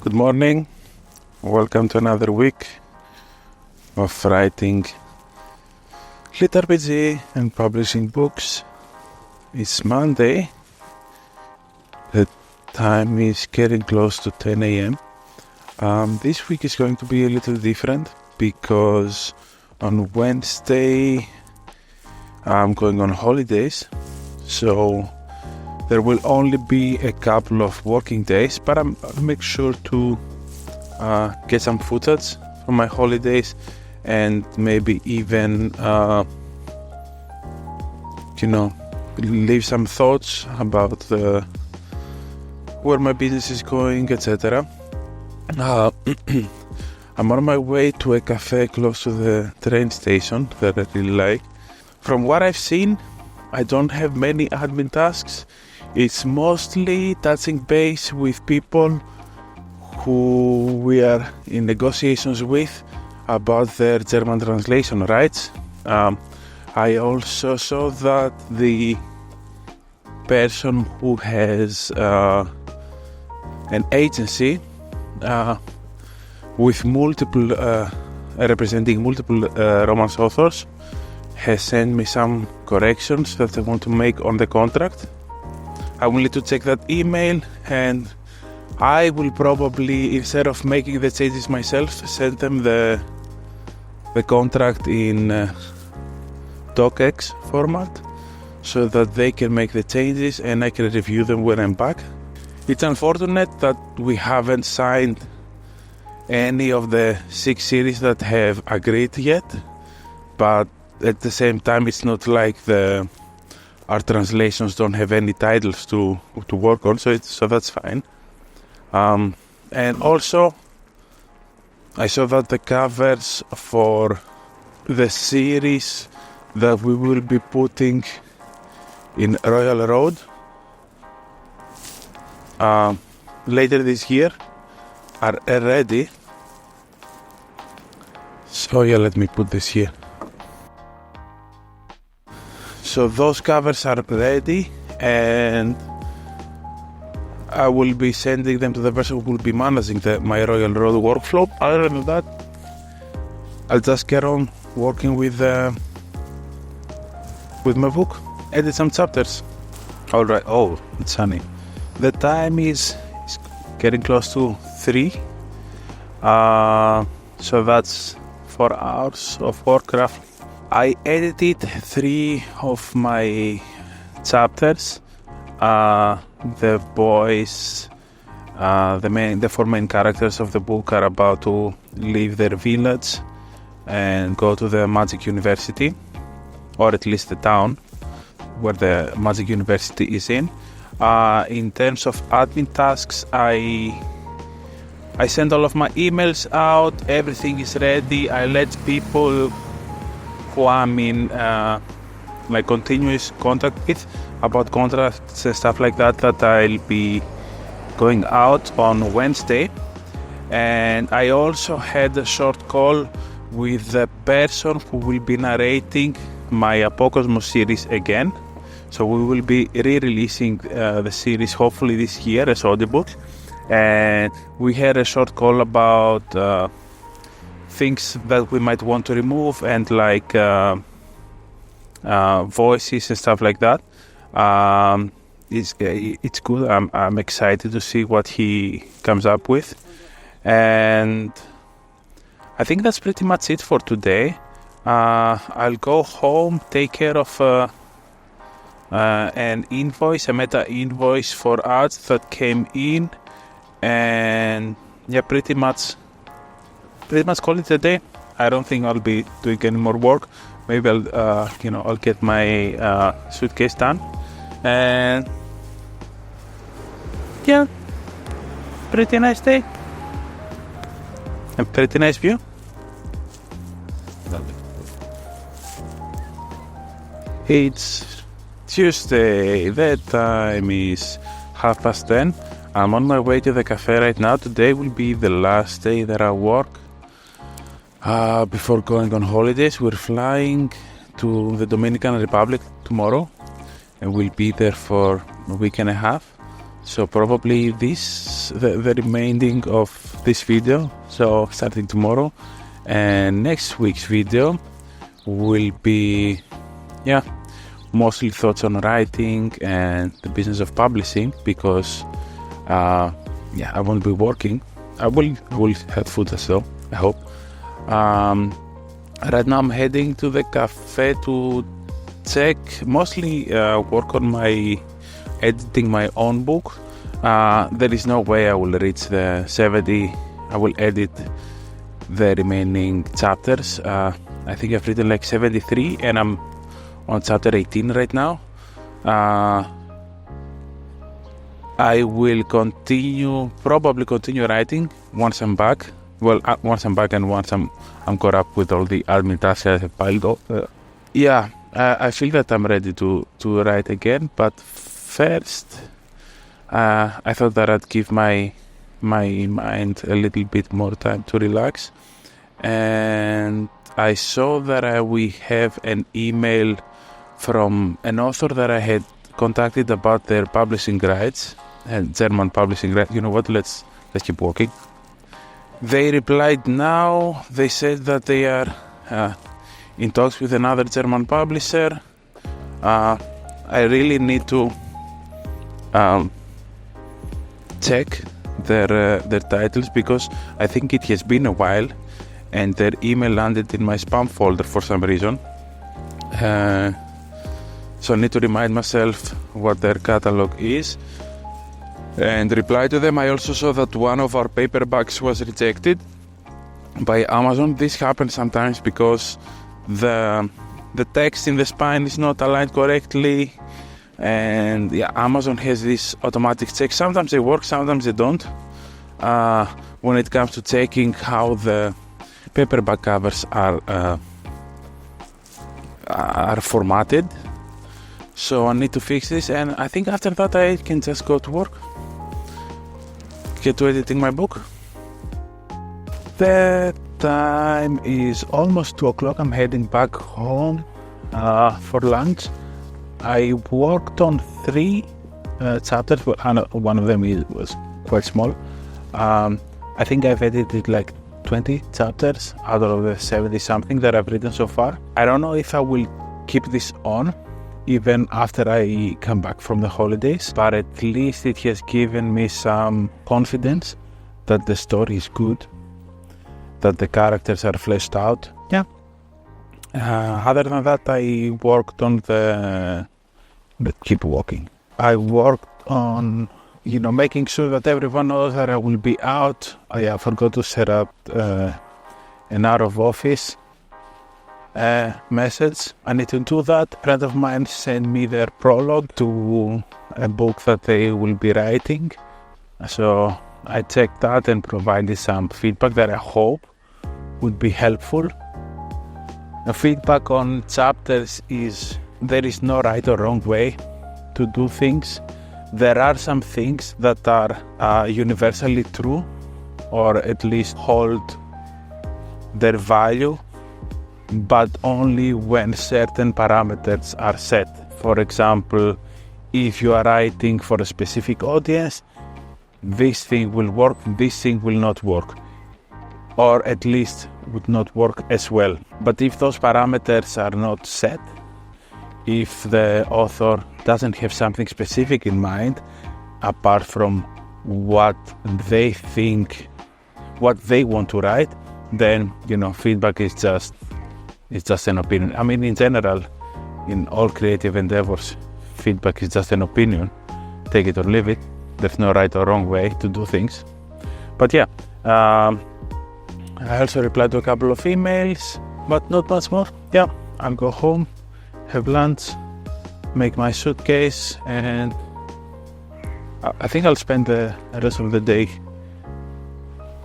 Good morning. Welcome to another week of writing LitRPG and publishing books. It's Monday. The time is getting close to 10 a.m. This week is going to be a little different because on Wednesday I'm going on holidays, so there will only be a couple of working days, but I'll make sure to get some footage from my holidays and maybe even leave some thoughts about where my business is going, etc. I'm on my way to a cafe close to the train station that I really like. From what I've seen, I don't have many admin tasks. It's mostly touching base with people who we are in negotiations with about their German translation rights. I also saw that the person who has an agency with representing multiple Romance authors has sent me some corrections that I want to make on the contract. I will need to check that email, and I will probably, instead of making the changes myself, send them the contract in docx format so that they can make the changes and I can review them when I'm back. It's unfortunate that we haven't signed any of the 6 series that have agreed yet, but at the same time it's not like our translations don't have any titles to work on, so that's fine. And also I saw that the covers for the series that we will be putting in Royal Road later this year are ready. So yeah, let me put this here. So those covers are ready, and I will be sending them to the person who will be managing my Royal Road workflow. Other than that, I'll just get on working with my book, edit some chapters. All right. Oh, it's sunny. The time is getting close to 3. So that's 4 hours of work roughly. I edited 3 of my chapters. The boys, the 4 main characters of the book are about to leave their village and go to the Magic University, or at least the town where the Magic University is in. In terms of admin tasks, I sent all of my emails out. Everything is ready. I let people who I'm in continuous contact with about contracts and stuff like that I'll be going out on Wednesday. And I also had a short call with the person who will be narrating my Apocosmos series again. So we will be re-releasing the series hopefully this year as audiobook. And we had a short call about things that we might want to remove and voices and stuff like that. It's good. I'm excited to see what he comes up with, and I think that's pretty much it for today. I'll go home, take care of an invoice, a meta invoice for ads that came in, and yeah, pretty much call it a day. I don't think I'll be doing any more work. Maybe I'll get my suitcase done, and yeah, pretty nice day. A pretty nice view. It's Tuesday. The time is 10:30. I'm on my way to the cafe right now. Today will be the last day that I work before going on holidays. We're flying to the Dominican Republic tomorrow, and we'll be there for a week and a half. So probably the remaining of this video, so starting tomorrow, and next week's video will be mostly thoughts on writing and the business of publishing, because I won't be working. I will have footage though, I hope. Right now I'm heading to the cafe to check, mostly work on editing my own book. There is no way I will reach the 70. I will edit the remaining chapters. I think I've written like 73 and I'm on chapter 18 right now. I will probably continue writing once I'm back. Well, once I'm back and once I'm caught up with all the admin tasks I have piled up. I feel that I'm ready to write again, but first I thought that I'd give my mind a little bit more time to relax, and I saw that we have an email from an author that I had contacted about their publishing rights, and German publishing rights. You know what, let's keep walking. They replied now. They said that they are in talks with another German publisher. I really need to check their titles, because I think it has been a while and their email landed in my spam folder for some reason. So I need to remind myself what their catalog is and reply to them. I also saw that one of our paperbacks was rejected by Amazon. This happens sometimes because the text in the spine is not aligned correctly, and Amazon has this automatic check. Sometimes they work, sometimes they don't, when it comes to checking how the paperback covers are formatted. So I need to fix this, and I think after that I can just go to work, get to editing my book. The time is almost 2 o'clock. I'm heading back home for lunch. I worked on 3 chapters, but one of them was quite small. I think I've edited like 20 chapters out of the 70 something that I've written so far. I don't know if I will keep this on even after I come back from the holidays, but at least it has given me some confidence that the story is good, that the characters are fleshed out. Other than that, I worked on keep walking. I worked on making sure that everyone knows that I will be out. I forgot to set up an out of office message. I need to do that. A friend of mine sent me their prologue to a book that they will be writing. So I checked that and provided some feedback that I hope would be helpful. The feedback on chapters is there is no right or wrong way to do things. There are some things that are universally true, or at least hold their value, but only when certain parameters are set. For example, if you are writing for a specific audience, this thing will work, this thing will not work, or at least would not work as well. But if those parameters are not set, if the author doesn't have something specific in mind apart from what they think, what they want to write, then feedback is just an opinion. I mean, in general, in all creative endeavors, feedback is just an opinion. Take it or leave it. There's no right or wrong way to do things. But I also replied to a couple of emails, but not much more. I'll go home, have lunch, make my suitcase, and I think I'll spend the rest of the day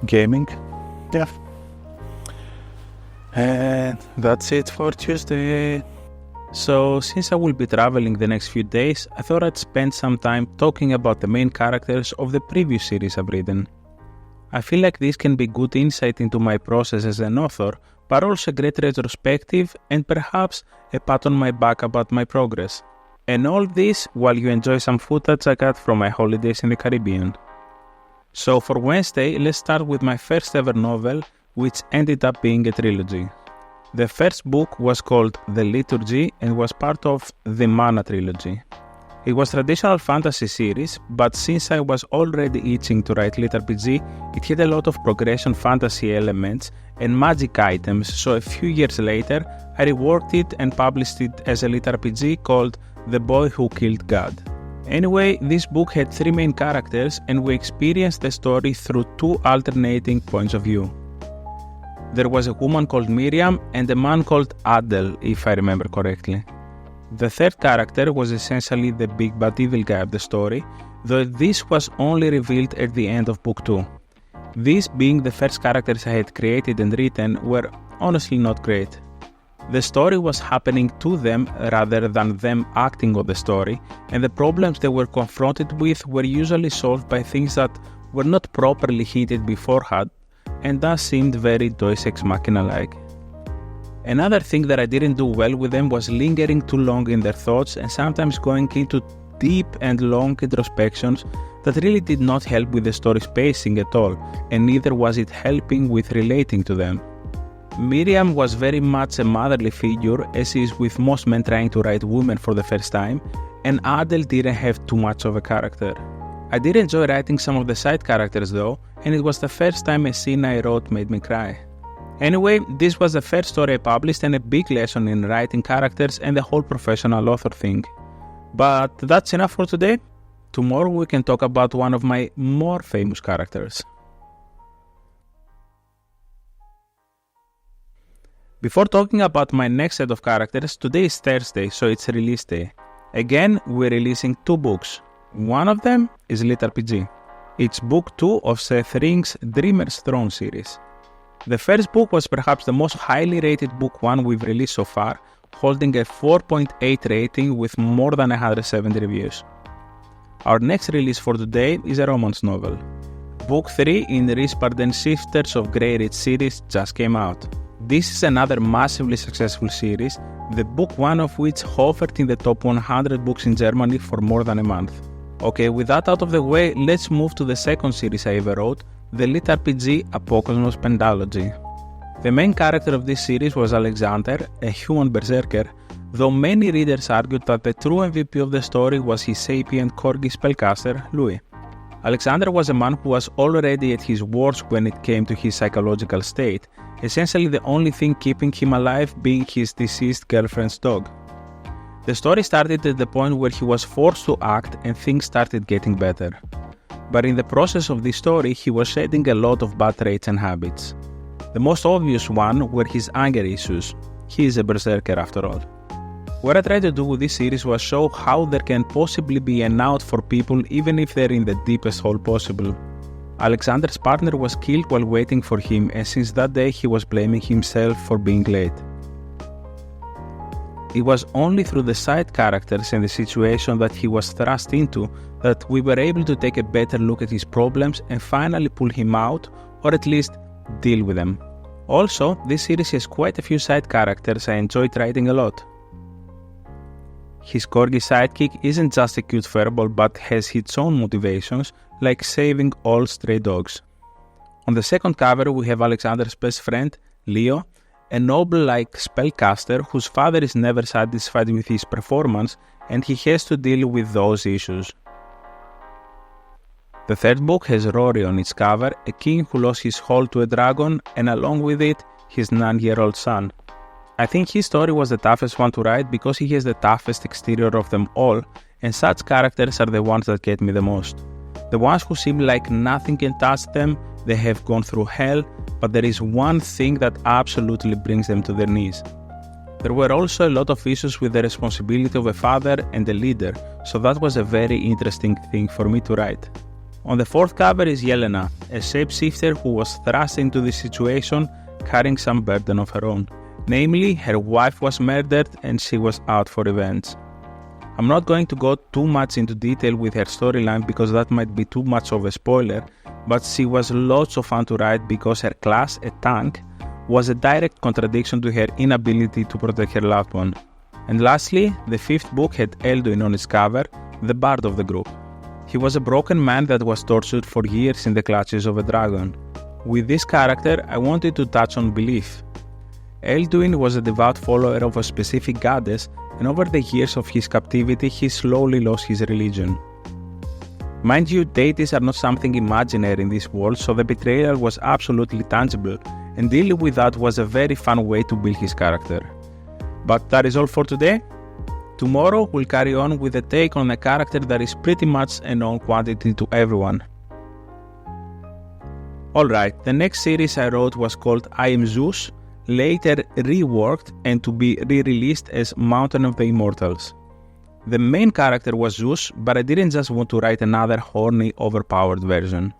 gaming. And that's it for Tuesday. So since I will be traveling the next few days, I thought I'd spend some time talking about the main characters of the previous series I've written. I feel like this can be good insight into my process as an author, but also a great retrospective and perhaps a pat on my back about my progress. And all this while you enjoy some footage I got from my holidays in the Caribbean. So for Wednesday, let's start with my first ever novel, which ended up being a trilogy. The first book was called The Liturgy and was part of the Mana trilogy. It was a traditional fantasy series, but since I was already itching to write LitRPG, it had a lot of progression fantasy elements and magic items, so a few years later, I reworked it and published it as a LitRPG called The Boy Who Killed God. Anyway, this book had 3 main characters and we experienced the story through 2 alternating points of view. There was a woman called Miriam and a man called Adel, if I remember correctly. The third character was essentially the big bad evil guy of the story, though this was only revealed at the end of book 2. These being the first characters I had created and written were honestly not great. The story was happening to them rather than them acting on the story, and the problems they were confronted with were usually solved by things that were not properly hinted beforehand, and thus seemed very Deus Ex Machina-like. Another thing that I didn't do well with them was lingering too long in their thoughts and sometimes going into deep and long introspections that really did not help with the story's pacing at all, and neither was it helping with relating to them. Miriam was very much a motherly figure, as is with most men trying to write women for the first time, and Adel didn't have too much of a character. I did enjoy writing some of the side characters though, and it was the first time a scene I wrote made me cry. Anyway, this was the first story I published and a big lesson in writing characters and the whole professional author thing. But that's enough for today. Tomorrow we can talk about one of my more famous characters. Before talking about my next set of characters, today is Thursday, so it's release day. Again, we're releasing 2 books. One of them is LitRPG. It's book 2 of Seth Ring's Dreamer's Throne series. The first book was perhaps the most highly rated book 1 we've released so far, holding a 4.8 rating with more than 170 reviews. Our next release for today is a romance novel. Book 3 in the Risparden Shifters of Grey Ridge series just came out. This is another massively successful series, the book 1 of which hovered in the top 100 books in Germany for more than a month. Okay, with that out of the way, let's move to the second series I ever wrote, the LitRPG Apokosmos Pentalogy. The main character of this series was Alexander, a human berserker, though many readers argued that the true MVP of the story was his sapient corgi spellcaster, Louis. Alexander was a man who was already at his worst when it came to his psychological state, essentially the only thing keeping him alive being his deceased girlfriend's dog. The story started at the point where he was forced to act and things started getting better. But in the process of this story, he was shedding a lot of bad traits and habits. The most obvious one were his anger issues. He is a berserker after all. What I tried to do with this series was show how there can possibly be an out for people even if they're in the deepest hole possible. Alexander's partner was killed while waiting for him, and since that day he was blaming himself for being late. It was only through the side characters and the situation that he was thrust into that we were able to take a better look at his problems and finally pull him out, or at least deal with them. Also, this series has quite a few side characters I enjoyed writing a lot. His corgi sidekick isn't just a cute furball but has its own motivations, like saving all stray dogs. On the second cover we have Alexander's best friend, Leo, a noble-like spellcaster whose father is never satisfied with his performance and he has to deal with those issues. The third book has Rory on its cover, a king who lost his hold to a dragon and along with it, his 9-year-old son. I think his story was the toughest one to write because he has the toughest exterior of them all, and such characters are the ones that get me the most. The ones who seem like nothing can touch them, they have gone through hell, but there is one thing that absolutely brings them to their knees. There were also a lot of issues with the responsibility of a father and a leader, so that was a very interesting thing for me to write. On the fourth cover is Yelena, a shapeshifter who was thrust into this situation carrying some burden of her own. Namely, her wife was murdered and she was out for revenge. I'm not going to go too much into detail with her storyline because that might be too much of a spoiler, but she was lots of fun to write because her class, a tank, was a direct contradiction to her inability to protect her loved one. And lastly, the 5th book had Elduin on its cover, the bard of the group. He was a broken man that was tortured for years in the clutches of a dragon. With this character, I wanted to touch on belief. Elduin was a devout follower of a specific goddess, and over the years of his captivity, he slowly lost his religion. Mind you, deities are not something imaginary in this world, so the betrayal was absolutely tangible, and dealing with that was a very fun way to build his character. But that is all for today. Tomorrow we'll carry on with a take on a character that is pretty much a known quantity to everyone. Alright, the next series I wrote was called I Am Zeus, later reworked and to be re-released as Mountain of the Immortals. The main character was Zeus, but I didn't just want to write another horny, overpowered version.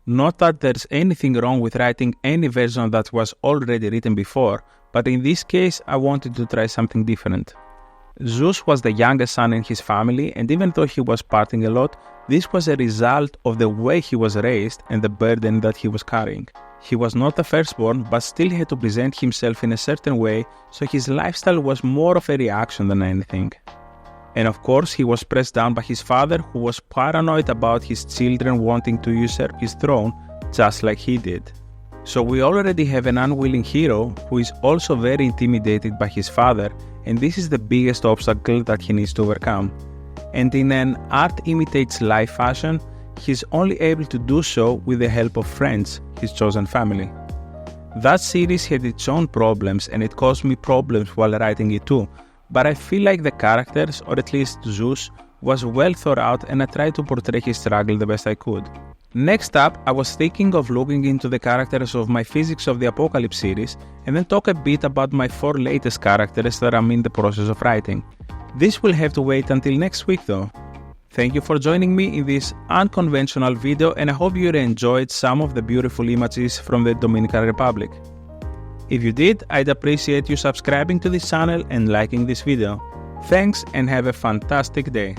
Not that there's anything wrong with writing any version that was already written before, but in this case I wanted to try something different. Zeus was the youngest son in his family, and even though he was partying a lot, this was a result of the way he was raised and the burden that he was carrying. He was not the firstborn, but still had to present himself in a certain way, so his lifestyle was more of a reaction than anything. And of course, he was pressed down by his father, who was paranoid about his children wanting to usurp his throne, just like he did. So we already have an unwilling hero who is also very intimidated by his father, and this is the biggest obstacle that he needs to overcome. And in an art imitates life fashion, he's only able to do so with the help of friends, his chosen family. That series had its own problems, and it caused me problems while writing it too, but I feel like the characters, or at least Zeus, was well thought out, and I tried to portray his struggle the best I could. Next up, I was thinking of looking into the characters of my Physics of the Apocalypse series, and then talk a bit about my 4 latest characters that I'm in the process of writing. This will have to wait until next week though. Thank you for joining me in this unconventional video, and I hope you enjoyed some of the beautiful images from the Dominican Republic. If you did, I'd appreciate you subscribing to this channel and liking this video. Thanks and have a fantastic day.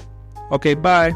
Okay, bye!